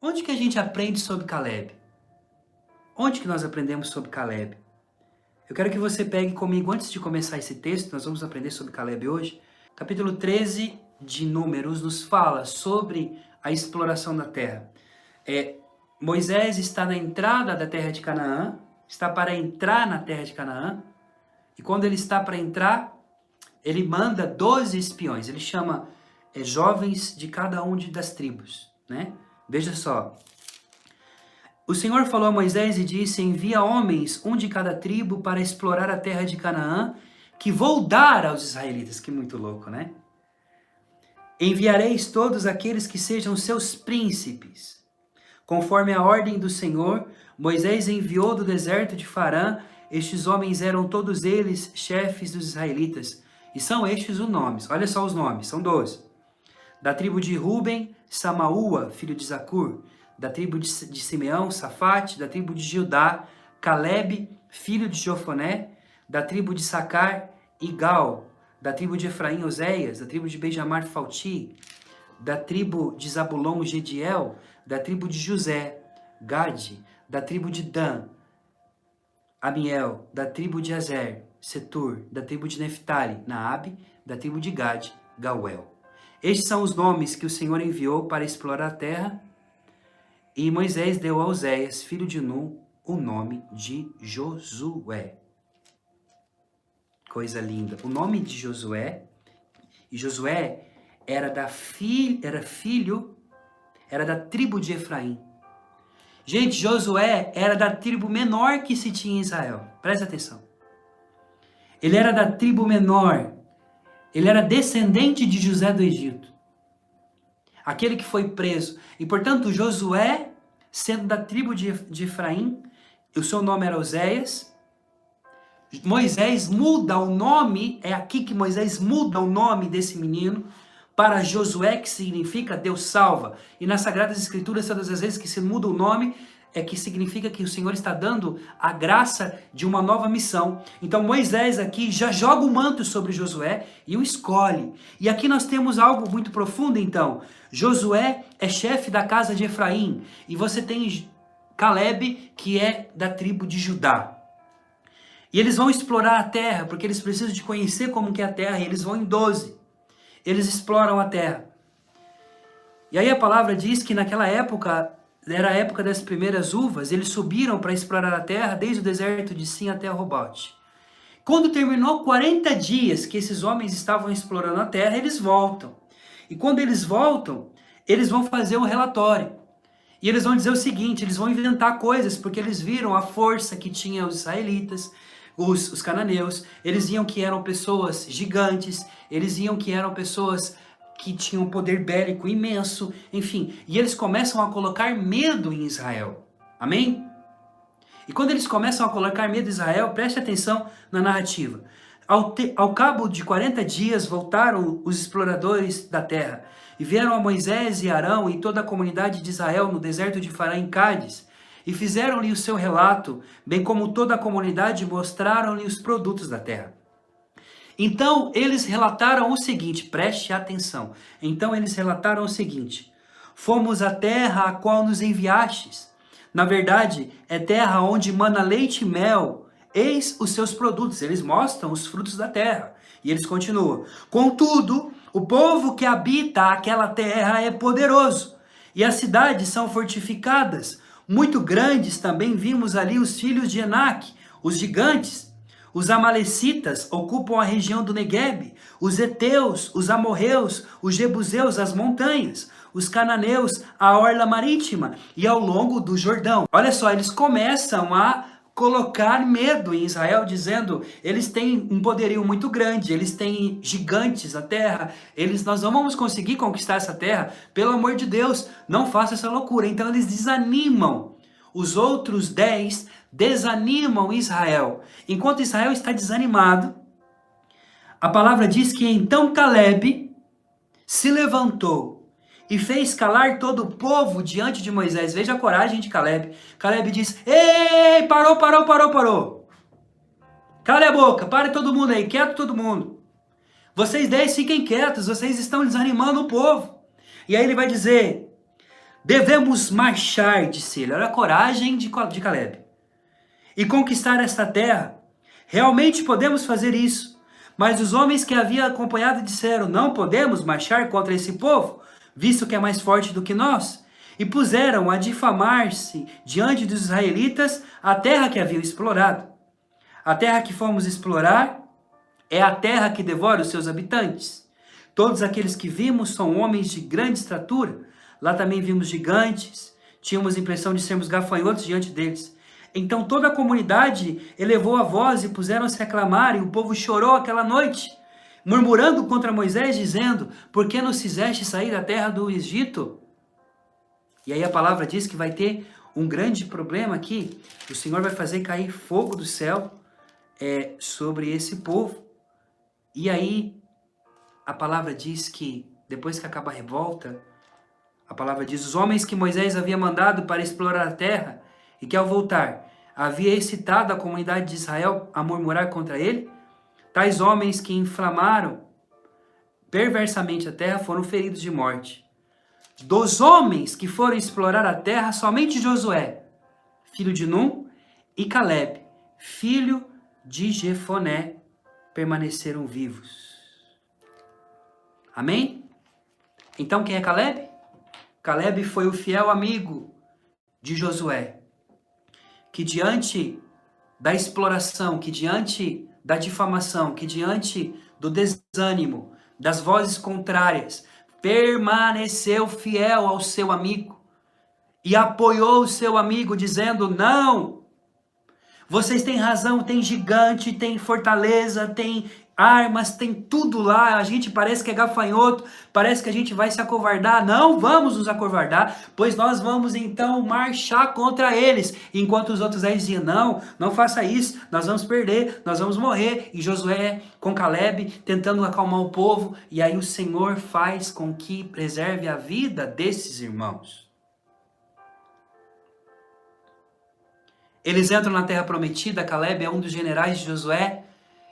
Onde que a gente aprende sobre Caleb? Onde que nós aprendemos sobre Caleb? Eu quero que você pegue comigo, antes de começar esse texto, nós vamos aprender sobre Caleb hoje. Capítulo 13 de Números nos fala sobre a exploração da terra. Moisés está na entrada da terra de Canaã, está para entrar na terra de Canaã, e quando ele está para entrar, ele manda 12 espiões, ele chama jovens de cada das tribos, né? Veja só. O Senhor falou a Moisés e disse: envia homens, um de cada tribo, para explorar a terra de Canaã, que vou dar aos israelitas. Que muito louco, né? Enviareis todos aqueles que sejam seus príncipes. Conforme a ordem do Senhor, Moisés enviou do deserto de Farã. Estes homens eram todos eles chefes dos israelitas. E são estes os nomes. Olha só os nomes, são 12. Da tribo de Ruben, Samaúa, filho de Zacur. Da tribo de Simeão, Safate. Da tribo de Judá, Caleb, filho de Jofoné. Da tribo de Sacar, Igal. Da tribo de Efraim, Oséias. Da tribo de Benjamar, Falti. Da tribo de Zabulon, Gediel. Da tribo de José, Gade. Da tribo de Dan, Amiel. Da tribo de Azer, Setur. Da tribo de Neftali, Naabe. Da tribo de Gade, Gauel. Estes são os nomes que o Senhor enviou para explorar a terra. E Moisés deu a Oséias, filho de Nun, o nome de Josué. Coisa linda. O nome de Josué, e Josué era da tribo de Efraim. Gente, Josué era da tribo menor que se tinha em Israel. Presta atenção. Ele era da tribo menor. Ele era descendente de José do Egito. Aquele que foi preso. E, portanto, Josué, sendo da tribo de Efraim, o seu nome era Oséias. Moisés muda o nome, é aqui que Moisés muda o nome desse menino para Josué, que significa Deus salva. E nas Sagradas Escrituras, todas as vezes que se muda o nome, é que significa que o Senhor está dando a graça de uma nova missão. Então Moisés aqui já joga o manto sobre Josué e o escolhe. E aqui nós temos algo muito profundo então. Josué é chefe da casa de Efraim. E você tem Caleb, que é da tribo de Judá. E eles vão explorar a terra, porque eles precisam de conhecer como que é a terra. E eles vão em 12. Eles exploram a terra. E aí a palavra diz que naquela época, era a época das primeiras uvas, eles subiram para explorar a terra, desde o deserto de Sim até Robote. Quando terminou 40 dias que esses homens estavam explorando a terra, eles voltam. E quando eles voltam, eles vão fazer um relatório. E eles vão dizer o seguinte, eles vão inventar coisas, porque eles viram a força que tinha os israelitas, os cananeus. Eles viam que eram pessoas gigantes, eles viam que eram pessoas que tinham um poder bélico imenso, enfim. E eles começam a colocar medo em Israel. Amém? E quando eles começam a colocar medo em Israel, preste atenção na narrativa. Ao cabo de 40 dias, voltaram os exploradores da terra e vieram a Moisés e Arão e toda a comunidade de Israel no deserto de Farã em Cádiz e fizeram-lhe o seu relato, bem como toda a comunidade mostraram-lhe os produtos da terra. Então eles relataram o seguinte, preste atenção. Então eles relataram o seguinte: fomos à terra a qual nos enviastes. Na verdade, é terra onde mana leite e mel. Eis os seus produtos. Eles mostram os frutos da terra. E eles continuam: contudo, o povo que habita aquela terra é poderoso, e as cidades são fortificadas, muito grandes. Também vimos ali os filhos de Enaque, os gigantes. Os amalecitas ocupam a região do Neguebe, os heteus, os amorreus, os jebuseus, as montanhas, os cananeus, a orla marítima e ao longo do Jordão. Olha só, eles começam a colocar medo em Israel, dizendo, eles têm um poderio muito grande, eles têm gigantes na terra, nós não vamos conseguir conquistar essa terra, pelo amor de Deus, não faça essa loucura. Então eles desanimam. Os outros 10 desanimam Israel. Enquanto Israel está desanimado, a palavra diz que então Caleb se levantou e fez calar todo o povo diante de Moisés. Veja a coragem de Caleb. Caleb diz: ei, parou. Cala a boca, pare todo mundo aí, quieto todo mundo. Vocês 10 fiquem quietos, vocês estão desanimando o povo. E aí ele vai dizer: Devemos marchar, disse ele. Olha a coragem de Calebe. E conquistar esta terra. Realmente podemos fazer isso. Mas os homens que havia acompanhado disseram, não podemos marchar contra esse povo, visto que é mais forte do que nós. E puseram a difamar-se diante dos israelitas a terra que haviam explorado. A terra que fomos explorar é a terra que devora os seus habitantes. Todos aqueles que vimos são homens de grande estatura. Lá também vimos gigantes. Tínhamos a impressão de sermos gafanhotos diante deles. Então toda a comunidade elevou a voz e puseram-se a clamar, e o povo chorou aquela noite, murmurando contra Moisés, dizendo, por que nos fizeste sair da terra do Egito? E aí a palavra diz que vai ter um grande problema aqui. O Senhor vai fazer cair fogo do céu sobre esse povo. E aí a palavra diz que, depois que acaba a revolta, a palavra diz, os homens que Moisés havia mandado para explorar a terra, e que ao voltar havia excitado a comunidade de Israel a murmurar contra ele, tais homens que inflamaram perversamente a terra foram feridos de morte. Dos homens que foram explorar a terra, somente Josué, filho de Num, e Calebe, filho de Jefoné, permaneceram vivos. Amém? Então quem é Calebe? Calebe foi o fiel amigo de Josué, que diante da exploração, que diante da difamação, que diante do desânimo, das vozes contrárias, permaneceu fiel ao seu amigo e apoiou o seu amigo dizendo, não, vocês têm razão, tem gigante, tem fortaleza, tem armas, tem tudo lá, a gente parece que é gafanhoto, parece que a gente vai se acovardar, não vamos nos acovardar, pois nós vamos então marchar contra eles, enquanto os outros 10 diziam, não faça isso, nós vamos perder, nós vamos morrer, e Josué com Calebe tentando acalmar o povo, e aí o Senhor faz com que preserve a vida desses irmãos. Eles entram na terra prometida, Calebe é um dos generais de Josué.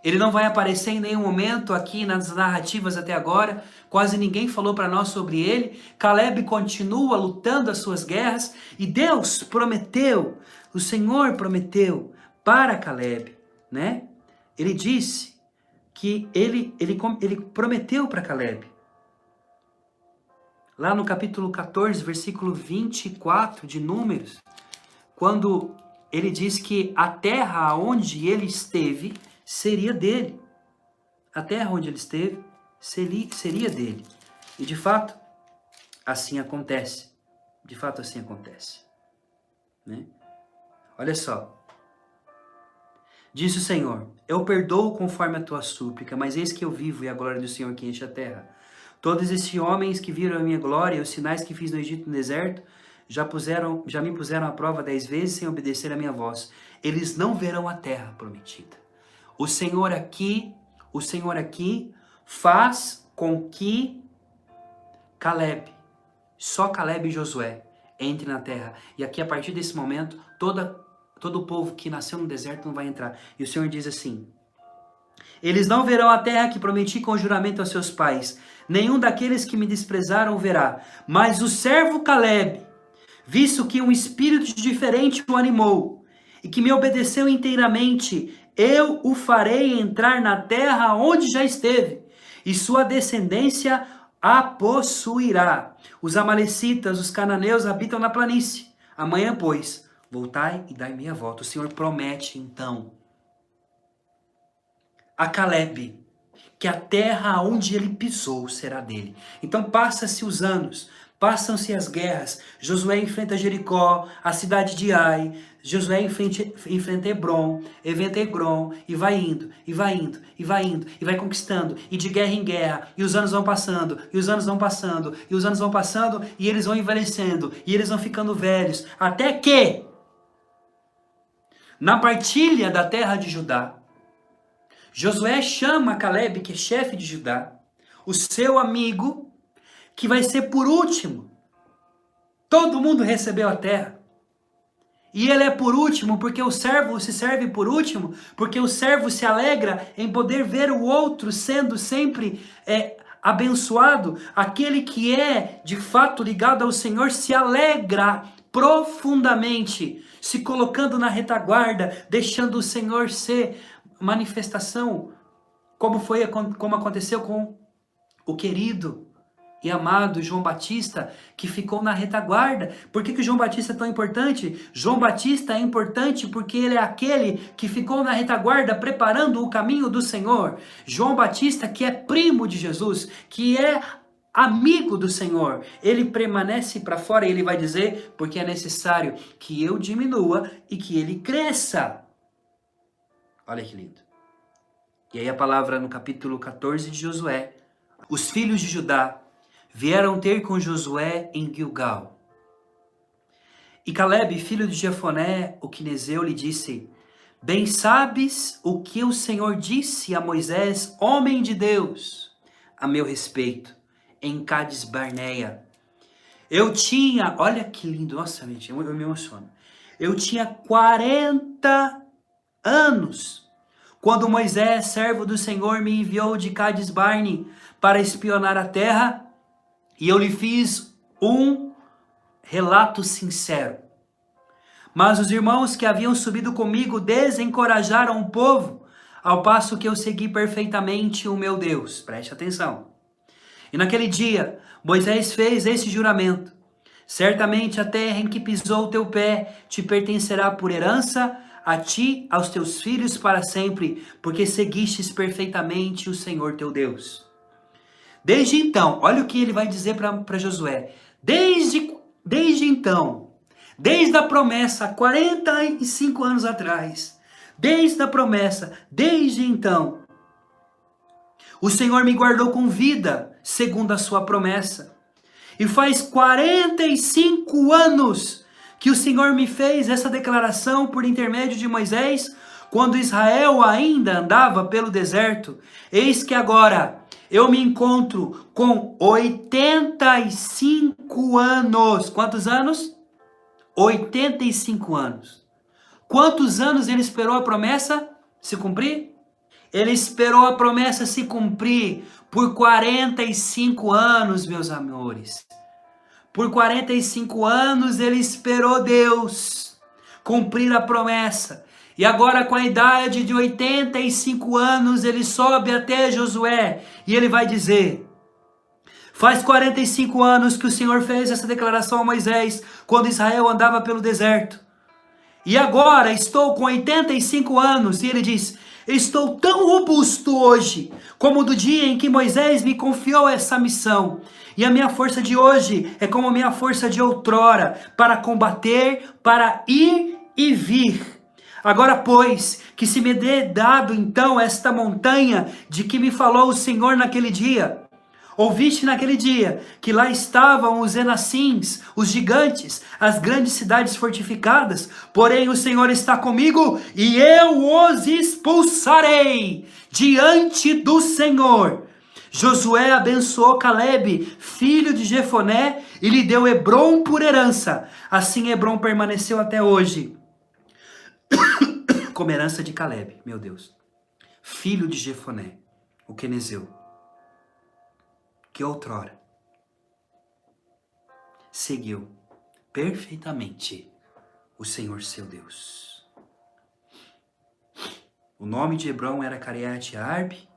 Ele não vai aparecer em nenhum momento aqui nas narrativas até agora. Quase ninguém falou para nós sobre ele. Calebe continua lutando as suas guerras. E Deus prometeu, o Senhor prometeu para Calebe, né? Ele disse que ele prometeu para Calebe. Lá no capítulo 14, versículo 24 de Números, quando ele diz que a terra onde ele esteve seria dele. A terra onde ele esteve seria dele. E de fato, assim acontece. De fato, assim acontece. Né? Olha só. Diz o Senhor, eu perdoo conforme a tua súplica, mas eis que eu vivo e a glória do Senhor que enche a terra. Todos esses homens que viram a minha glória e os sinais que fiz no Egito no deserto, já me puseram à prova 10 vezes sem obedecer a minha voz. Eles não verão a terra prometida. O Senhor aqui faz com que Calebe, só Calebe e Josué, entre na terra. E aqui, a partir desse momento, todo o povo que nasceu no deserto não vai entrar. E o Senhor diz assim, eles não verão a terra que prometi com juramento aos seus pais. Nenhum daqueles que me desprezaram verá. Mas o servo Calebe, visto que um espírito diferente o animou, e que me obedeceu inteiramente, eu o farei entrar na terra onde já esteve, e sua descendência a possuirá. Os amalecitas, os cananeus habitam na planície. Amanhã, pois, voltai e dai meia volta. O Senhor promete, então, a Calebe que a terra onde ele pisou será dele. Então passa-se os anos, passam-se as guerras. Josué enfrenta Jericó, a cidade de Ai. Josué enfrenta Hebron, e vai indo, e vai indo, e vai indo, e vai conquistando, e de guerra em guerra, e os anos vão passando, e os anos vão passando, e os anos vão passando, e eles vão envelhecendo, e eles vão ficando velhos, até que, na partilha da terra de Judá, Josué chama Calebe, que é chefe de Judá, o seu amigo, que vai ser por último. Todo mundo recebeu a terra. E ele é por último, porque o servo se serve por último, porque o servo se alegra em poder ver o outro sendo sempre abençoado, aquele que é de fato ligado ao Senhor, se alegra profundamente, se colocando na retaguarda, deixando o Senhor ser manifestação, como aconteceu com o querido e amado João Batista, que ficou na retaguarda. Por que João Batista é tão importante? João Batista é importante porque ele é aquele que ficou na retaguarda preparando o caminho do Senhor. João Batista, que é primo de Jesus, que é amigo do Senhor, ele permanece para fora e ele vai dizer, porque é necessário que eu diminua e que ele cresça. Olha que lindo. E aí a palavra no capítulo 14 de Josué: os filhos de Judá vieram ter com Josué em Gilgal. E Caleb, filho de Jefoné, o quenezeu, lhe disse: bem sabes o que o Senhor disse a Moisés, homem de Deus, a meu respeito, em Cades Barneia. Eu tinha, olha que lindo, nossa gente, eu me emociono. Eu tinha 40 anos, quando Moisés, servo do Senhor, me enviou de Cades Barne para espionar a terra, e eu lhe fiz um relato sincero. Mas os irmãos que haviam subido comigo desencorajaram o povo, ao passo que eu segui perfeitamente o meu Deus. Preste atenção. E naquele dia, Moisés fez esse juramento: certamente a terra em que pisou o teu pé te pertencerá por herança, a ti, aos teus filhos para sempre, porque seguistes perfeitamente o Senhor teu Deus. Desde então, olha o que ele vai dizer para Josué. Desde então, desde a promessa, 45 anos atrás, desde a promessa, desde então, o Senhor me guardou com vida, segundo a sua promessa. E faz 45 anos que o Senhor me fez essa declaração por intermédio de Moisés, quando Israel ainda andava pelo deserto. Eis que agora eu me encontro com 85 anos. Quantos anos? 85 anos. Quantos anos ele esperou a promessa se cumprir? Ele esperou a promessa se cumprir por 45 anos, meus amores. Por 45 anos ele esperou Deus cumprir a promessa. E agora, com a idade de 85 anos, ele sobe até Josué e ele vai dizer: faz 45 anos que o Senhor fez essa declaração a Moisés, quando Israel andava pelo deserto. E agora estou com 85 anos, e ele diz: estou tão robusto hoje, como do dia em que Moisés me confiou essa missão. E a minha força de hoje é como a minha força de outrora, para combater, para ir e vir. Agora, pois, que se me dê dado então esta montanha de que me falou o Senhor naquele dia. Ouviste naquele dia que lá estavam os Enassins, os gigantes, as grandes cidades fortificadas, porém o Senhor está comigo e eu os expulsarei diante do Senhor. Josué abençoou Caleb, filho de Jefoné, e lhe deu Hebrom por herança. Assim Hebrom permaneceu até hoje como herança de Caleb, meu Deus, filho de Jefoné, o quenezeu, que outrora seguiu perfeitamente o Senhor seu Deus. O nome de Hebrom era Kiriat Arbe,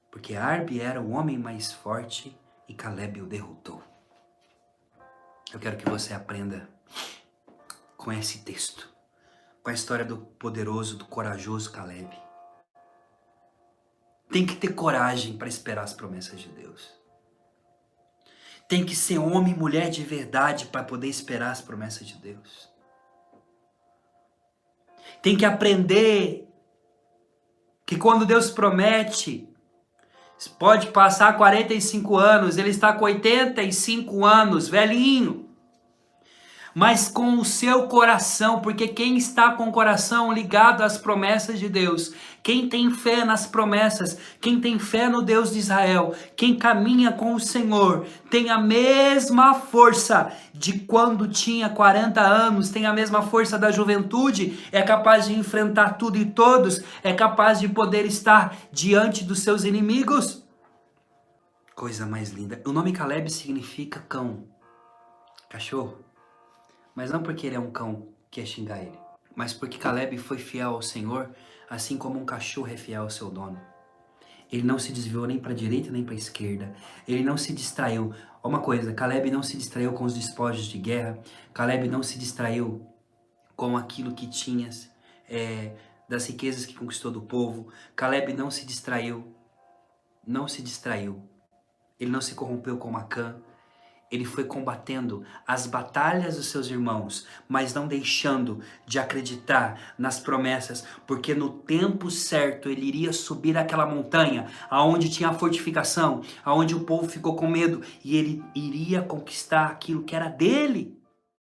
porque Arbe era o homem mais forte e Caleb o derrotou. Eu quero que você aprenda com esse texto, com a história do poderoso, do corajoso Caleb. Tem que ter coragem para esperar as promessas de Deus. Tem que ser homem e mulher de verdade para poder esperar as promessas de Deus. Tem que aprender que quando Deus promete, pode passar 45 anos, ele está com 85 anos, velhinho. Mas com o seu coração, porque quem está com o coração ligado às promessas de Deus, quem tem fé nas promessas, quem tem fé no Deus de Israel, quem caminha com o Senhor, tem a mesma força de quando tinha 40 anos, tem a mesma força da juventude, é capaz de enfrentar tudo e todos, é capaz de poder estar diante dos seus inimigos. Coisa mais linda. O nome Caleb significa cão, cachorro. Mas não porque ele é um cão que é xingar ele, mas porque Caleb foi fiel ao Senhor, assim como um cachorro é fiel ao seu dono. Ele não se desviou nem para a direita nem para a esquerda. Ele não se distraiu. Uma coisa, Caleb não se distraiu com os despojos de guerra. Caleb não se distraiu com aquilo que tinha, das riquezas que conquistou do povo. Caleb não se distraiu. Não se distraiu. Ele não se corrompeu com Acã. Ele foi combatendo as batalhas dos seus irmãos, mas não deixando de acreditar nas promessas, porque no tempo certo ele iria subir aquela montanha, aonde tinha a fortificação, aonde o povo ficou com medo, e ele iria conquistar aquilo que era dele.